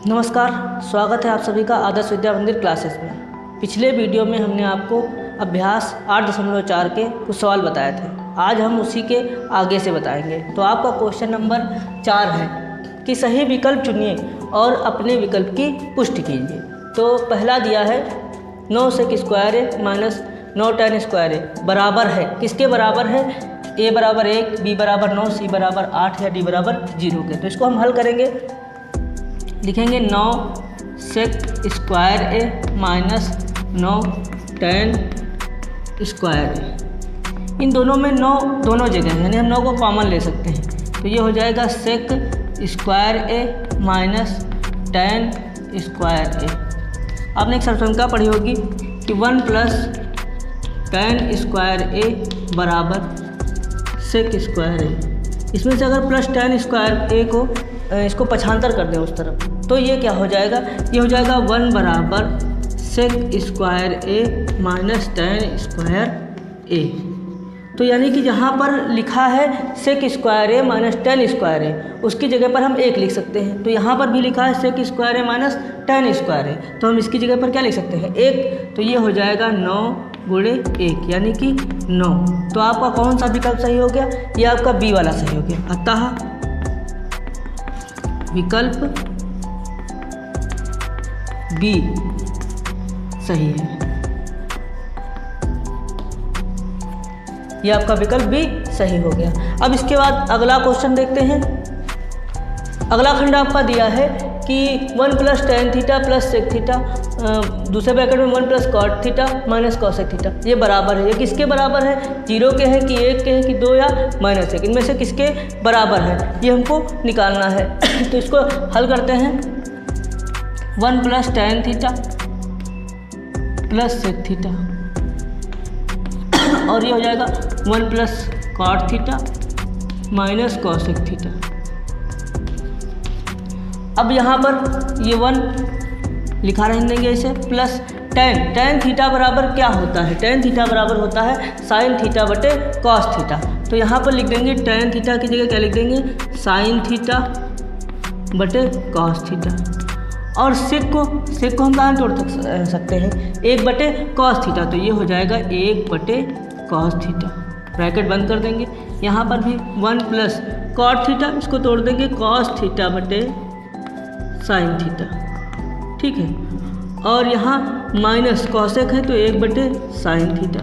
नमस्कार, स्वागत है आप सभी का आदर्श विद्या मंदिर क्लासेस में। पिछले वीडियो में हमने आपको अभ्यास 8.4 के कुछ सवाल बताए थे। आज हम उसी के आगे से बताएंगे। तो आपका क्वेश्चन नंबर 4 है कि सही विकल्प चुनिए और अपने विकल्प की पुष्टि कीजिए। तो पहला दिया है 9 सेक स्क्वायर ए माइनस 9 tan स्क्वायर ए बराबर है, किसके बराबर है? ए बराबर 1, बी बराबर 9, सी बराबर 8 या डी बराबर 0 के। तो इसको हम हल करेंगे। लिखेंगे 9 सेक स्क्वायर ए माइनस 9 tan स्क्वायर ए। इन दोनों में 9 दोनों जगह है, यानी हम 9 को कॉमन ले सकते हैं। तो ये हो जाएगा सेक स्क्वायर ए माइनस tan स्क्वायर ए। आपने एक सरसंख्या पढ़ी होगी कि 1 प्लस tan स्क्वायर ए बराबर सेक स्क्वायर ए। इसमें से अगर प्लस tan स्क्वायर ए को इसको पछांतर कर दें उस तरफ, तो ये क्या हो जाएगा? ये हो जाएगा 1 बराबर सेक स्क्वायर ए माइनस tan स्क्वायर ए। तो यानी कि जहाँ पर लिखा है सेक स्क्वायर ए माइनस tan स्क्वायर ए, उसकी जगह पर हम 1 लिख सकते हैं। तो यहाँ पर भी लिखा है सेक स्क्वायर ए माइनस tan स्क्वायर ए, तो हम इसकी जगह पर क्या लिख सकते हैं? 1। तो ये हो जाएगा 9 गुणे 1 यानी कि 9। तो आपका कौन सा विकल्प सही हो गया? ये आपका बी वाला सही हो गया। अतः विकल्प बी सही है। यह आपका विकल्प बी सही हो गया। अब इसके बाद अगला क्वेश्चन देखते हैं। अगला खंड आपका दिया है कि 1 plus tan theta plus sec theta, दूसरे ब्रैकेट में 1 plus cot theta minus cosec theta, ये बराबर है। ये किसके बराबर है? 0 के है कि 1 के है कि 2 या माइनस 1? इनमें से किसके बराबर है ये हमको निकालना है। तो इसको हल करते हैं। 1 plus tan theta plus sec theta और ये हो जाएगा 1 plus cot theta minus cosec theta. अब यहाँ पर ये 1 लिखा रहने देंगे इसे, प्लस tan थीटा बराबर क्या होता है? tan थीटा बराबर होता है साइन थीटा बटे कॉस थीटा। तो यहाँ पर लिख देंगे tan थीटा की जगह क्या लिख देंगे? साइन थीटा बटे कॉस थीटा। और सेक को हम कहाँ तोड़ सकते हैं? 1 बटे कॉस थीटा। तो ये हो जाएगा 1 बटे कॉस थीटा, ब्रैकेट बंद कर देंगे। यहाँ पर भी 1 प्लस कॉट थीटा, इसको तोड़ देंगे कॉस थीटा बटे साइन थीटा, ठीक है। और यहाँ माइनस कॉसेक है तो 1 बटे साइन थीटा।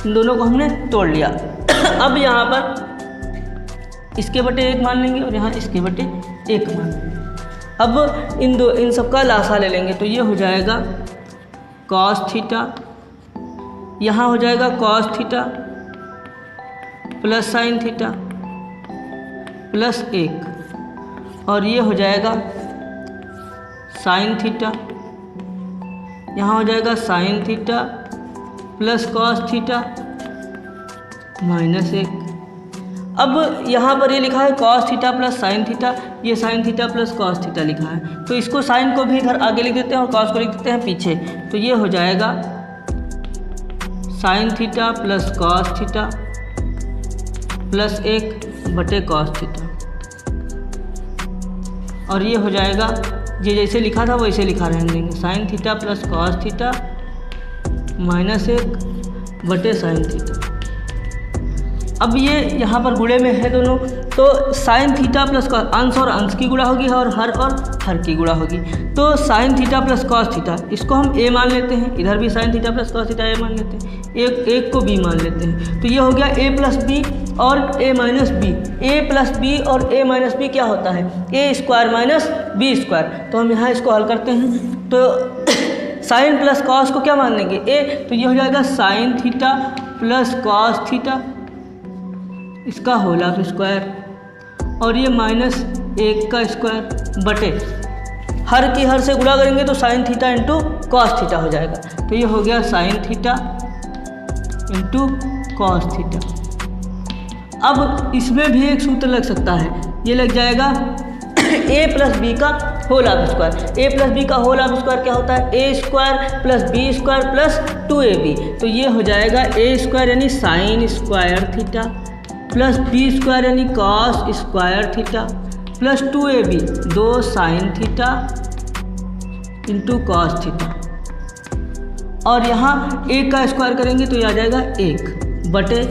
इन दोनों को हमने तोड़ लिया। अब यहाँ पर इसके बटे 1 मान लेंगे और यहाँ इसके बटे 1 मान लेंगे। अब इन सबका लासा ले लेंगे। तो ये हो जाएगा कॉस थीटा, यहाँ हो जाएगा cos theta plus sine theta plus 1 और ये हो जाएगा साइन थीटा, यहाँ हो जाएगा sine theta plus cos theta minus 1। अब यहाँ पर ये लिखा है cos theta plus sine theta, ये sine theta plus cos theta लिखा है। तो इसको साइन को भी इधर आगे लिख देते हैं और कॉस को लिख देते हैं पीछे। तो ये हो जाएगा sine theta plus cos theta plus 1 बटे कॉस थीटा और ये हो जाएगा, ये जैसे लिखा था वैसे लिखा रहने देंगे, sign theta plus cos theta minus 1 बटे साइन थीटा। अब ये यहाँ पर गुणे में है दोनों, तो साइन थीटा प्लस कॉस, अंश और अंश की गुणा होगी और हर की गुणा होगी। तो sign theta plus cos theta, इसको हम a मान लेते हैं, इधर भी sign theta plus cos theta a मान लेते हैं, एक को b मान लेते हैं। तो ये हो गया a प्लस बी और a minus B. a plus B और a माइनस बी क्या होता है? a square minus B square. तो हम यहाँ इसको हल करते हैं। तो साइन प्लस कॉस को क्या मान लेंगे? a। तो ये हो जाएगा sine theta plus cos theta, इसका होल ऑफ स्क्वायर और ये माइनस 1 का स्क्वायर बटे हर की हर से गुणा करेंगे तो sign theta into cos theta हो जाएगा। तो ये हो गया sine theta into cos theta. अब इसमें भी एक सूत्र लग सकता है, ये लग जाएगा a प्लस बी का whole of square. a plus b का होल ऑफ स्क्वायर क्या होता है? a square plus b square plus 2ab। तो ये हो जाएगा a स्क्वायर यानी sine square theta plus b square यानी cos square theta plus 2ab 2 sine theta into cos theta, और यहाँ 1 का स्क्वायर करेंगे तो ये आ जाएगा 1 बटे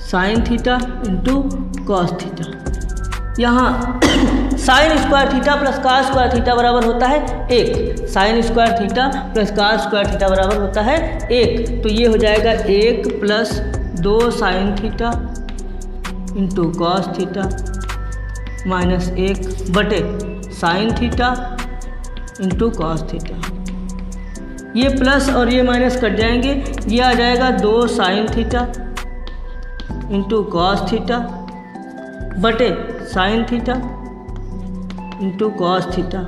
sine theta into cos theta. यहाँ sine square theta plus cos square theta बराबर होता है 1, sine square theta plus cos square theta बराबर होता है 1, तो ये हो जाएगा 1 plus 2 sine theta into cos theta minus 1 बटे sine theta into cos theta. ये प्लस और ये माइनस कट जाएंगे, ये आ जाएगा 2 sine theta into cos theta बटे sine theta into cos theta.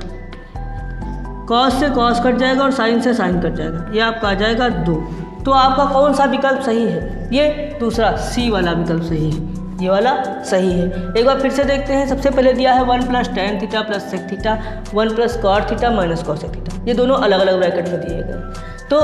Cos से कॉस कट जाएगा और साइन से साइन कट जाएगा, ये आपका आ जाएगा 2। तो आपका कौन सा विकल्प सही है? ये दूसरा सी वाला विकल्प सही है, ये वाला सही है। एक बार फिर से देखते हैं। सबसे पहले दिया है 1 plus tan theta plus sec theta 1 plus cot theta minus cosec theta, ये दोनों अलग अलग ब्रैकेट में दिए गए। तो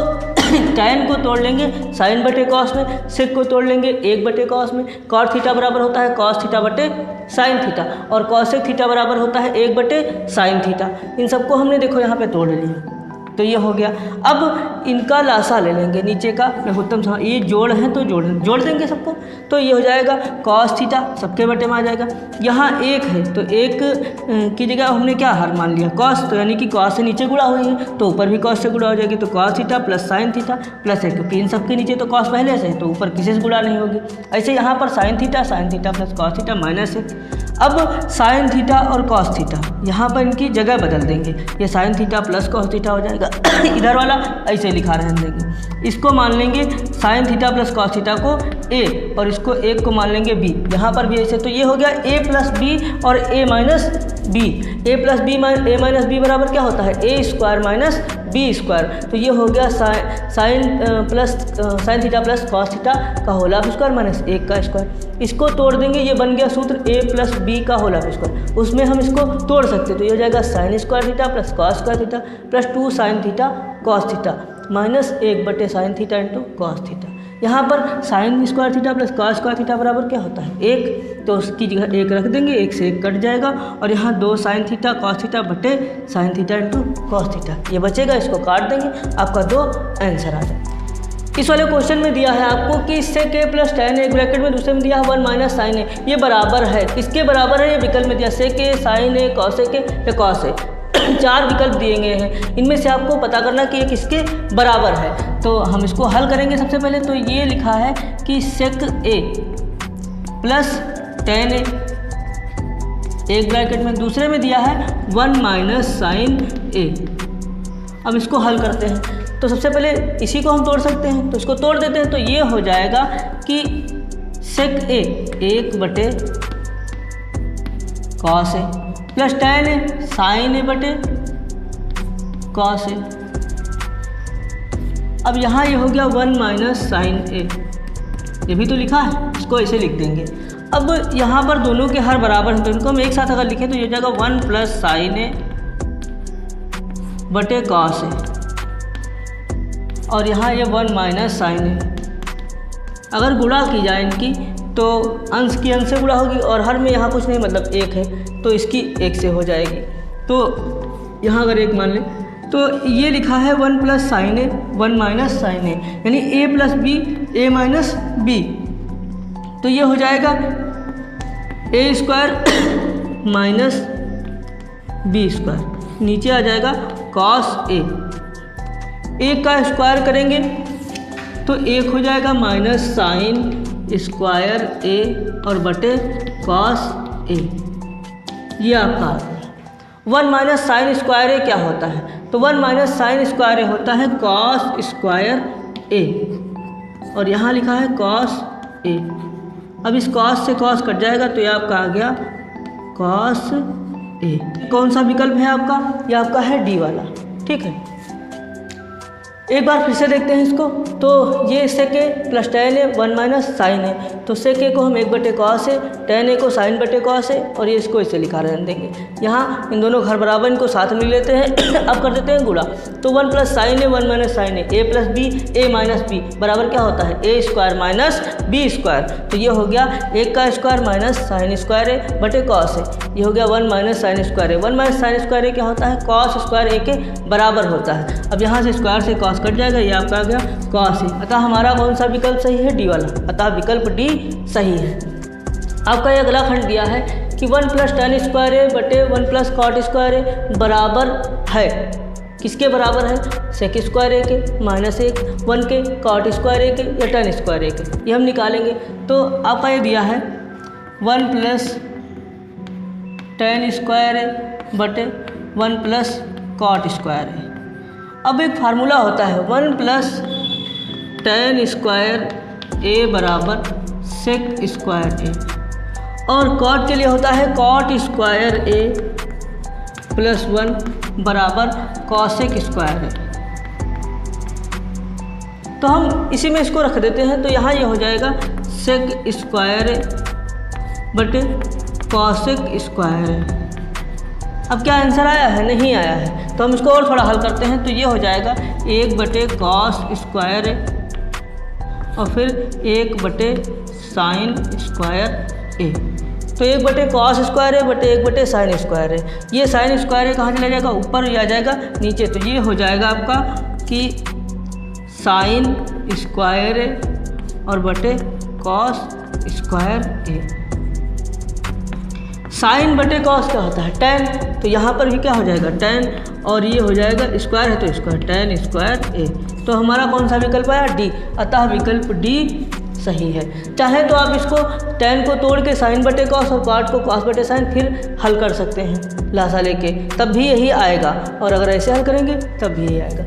tan को तोड़ लेंगे साइन बटे कॉस में, सेक को तोड़ लेंगे 1 बटे कॉस में, कॉट थीटा बराबर होता है कॉस थीटा बटे साइन थीटा, और कॉसेक थीटा बराबर होता है 1 बटे साइन थीटा। इन सबको हमने देखो यहाँ पे तोड़ लिया, तो ये हो गया। अब इनका लासा ले लेंगे नीचे का लघुत्तम, ये जोड़ है तो जोड़ देंगे सबको, तो ये हो जाएगा कॉस थीटा सबके बटे में आ जाएगा। यहाँ 1 है तो 1 की जगह हमने क्या हर मान लिया कॉस, तो यानी कि कॉस से नीचे गुणा हुई है तो ऊपर भी कॉस से गुणा हो जाएगी, तो cos theta plus sine theta plus 1, क्योंकि इन सबके नीचे तो कॉस पहले से है तो ऊपर किसी से गुणा नहीं होगी। ऐसे यहाँ पर sign theta plus cos theta minus 1। अब साइन थीटा और कॉस थीटा यहाँ पर इनकी जगह बदल देंगे, ये sine theta plus cos theta हो जाएगा। इधर वाला ऐसे लिखा रहने देंगे, इसको मान लेंगे sign theta plus cos theta को a और इसको 1 को मान लेंगे b, यहाँ पर भी ऐसे, तो ये हो गया a प्लस बी और a minus B. a plus B a minus B बराबर क्या होता है a square minus B square, तो ये हो गया sine theta plus cos theta का होल ऑफ स्क्वायर माइनस 1 का स्क्वायर। इसको तोड़ देंगे, ये बन गया सूत्र a प्लस बी का होल ऑफ स्क्वायर, उसमें हम इसको तोड़ सकते हैं, तो ये हो जाएगा sign square theta plus cos square theta plus 2 sine theta cos theta minus 1 बटे sine theta into cos theta. यहाँ पर sign square theta plus cos square theta बराबर क्या होता है 1, तो उसकी जगह 1 रख देंगे, 1 से 1 कट जाएगा, और यहाँ 2 साइन थीटा कॉस थीटा बटे sine theta into cos theta, ये बचेगा, इसको काट देंगे, आपका 2 आंसर आ जाएगा। इस वाले क्वेश्चन में दिया है आपको कि इससे के प्लस tan एक ब्रैकेट में, दूसरे में दिया है 1 माइनस साइन ए, ये बराबर है, किसके बराबर है? ये विकल्प में दिया से के साइन ए कॉस ए के या कॉस ए, 4 विकल्प दिए गए हैं, इनमें से आपको पता करना कि ये किसके बराबर है। तो हम इसको हल करेंगे। सबसे पहले तो ये लिखा है कि सेक ए प्लस tan ए एक ब्रैकेट में, दूसरे में दिया है 1 माइनस साइन ए। अब इसको हल करते हैं, तो सबसे पहले इसी को हम तोड़ सकते हैं, तो इसको तोड़ देते हैं, तो ये हो जाएगा कि सेक ए 1 बटे cos A plus tan A sign ए बटे कॉस ए। अब यहाँ ये हो गया 1 माइनस साइन ए, ये भी तो लिखा है, इसको ऐसे लिख देंगे। अब यहाँ पर दोनों के हर बराबर हैं, तो इनको हम एक साथ अगर लिखें तो ये हो जाएगा 1 प्लस साइन ए बटे कॉस ए, और यहाँ ये 1 माइनस साइन ए। अगर गुणा की जाए इनकी तो अंश की अंश से गुणा होगी, और हर में यहाँ कुछ नहीं मतलब 1 है तो इसकी 1 से हो जाएगी, तो यहाँ अगर 1 मान लें तो ये लिखा है 1 plus sine A 1 minus sine A, यानी a plus B A minus B, तो ये हो जाएगा a square minus B square, नीचे आ जाएगा कॉस ए। 1 का स्क्वायर करेंगे तो 1 हो जाएगा माइनस साइन स्क्वायर ए और बटे कॉस ए, ये आपका 1 माइनस साइन स्क्वायर ए क्या होता है? तो 1 माइनस साइन स्क्वायर ए होता है कॉस स्क्वायर ए, और यहाँ लिखा है कॉस ए। अब इस कॉस से कॉस कट जाएगा तो ये आपका आ गया कॉस ए। कौन सा विकल्प है आपका? ये आपका है डी वाला, ठीक है। एक बार फिर से देखते हैं इसको। तो ये sec a plus tan a 1 minus sine a, तो sec a को हम 1/cos a, tan a को sin cos a, और ये इसको इससे लिखा रहने देंगे। यहाँ इन दोनों घर बराबर, इनको साथ में ले लेते हैं। अब कर देते हैं गुणा। तो 1 plus sine a 1 minus sine a, a plus B a minus B बराबर क्या होता है, a square minus b square. तो ये हो गया 1 का square minus sine square a बटे cos a, ये हो गया 1 minus sine square a। 1 minus sine square a क्या होता है, cos स्क्वायर a के बराबर होता है। अब यहाँ से स्क्वायर से cos कट जाएगा, ये आपका आ गया cos a। अतः हमारा कौन सा विकल्प सही है, डी वाला, अतः विकल्प डी सही है। आपका ये अगला खंड दिया है कि 1 प्लस tan स्क्वायर a बटे 1 प्लस cot स्क्वायर a बराबर है, किसके बराबर है, sec स्क्वायर a के माइनस 1 के, cot स्क्वायर a के या tan स्क्वायर a के, ये हम निकालेंगे। तो आपका ये दिया है 1 प्लस tan स्क्वायर a बटे 1 प्लस cot स्क्वायर a। अब एक फार्मूला होता है 1 प्लस tan स्क्वायर a बराबर sec स्क्वायर a, और cot के लिए होता है cot स्क्वायर a प्लस 1 बराबर cosec स्क्वायर a। तो हम इसी में इसको रख देते हैं। तो यहाँ ये हो जाएगा sec स्क्वायर a बटे cosec स्क्वायर a। अब क्या आंसर आया है, नहीं आया है, तो हम इसको और थोड़ा हल करते हैं। तो ये हो जाएगा 1/cos स्क्वायर a और फिर 1/sin स्क्वायर a। तो 1/cos स्क्वायर a बटे 1/sin स्क्वायर a, ये sin स्क्वायर a कहाँ चला जाएगा, ऊपर या जाएगा नीचे। तो ये हो जाएगा आपका कि sin स्क्वायर a और बटे cos स्क्वायर a। साइन बटे कॉस क्या होता है, tan, तो यहाँ पर भी क्या हो जाएगा tan, और ये हो जाएगा स्क्वायर है तो स्क्वायर, tan स्क्वायर a। तो हमारा कौन सा विकल्प आया, डी, अतः विकल्प डी सही है। चाहे तो आप इसको tan को तोड़ के साइन बटे कॉस और cot को cos बटे साइन फिर हल कर सकते हैं लासा लेके, तब भी यही आएगा, और अगर ऐसे हल करेंगे तब भी यही आएगा।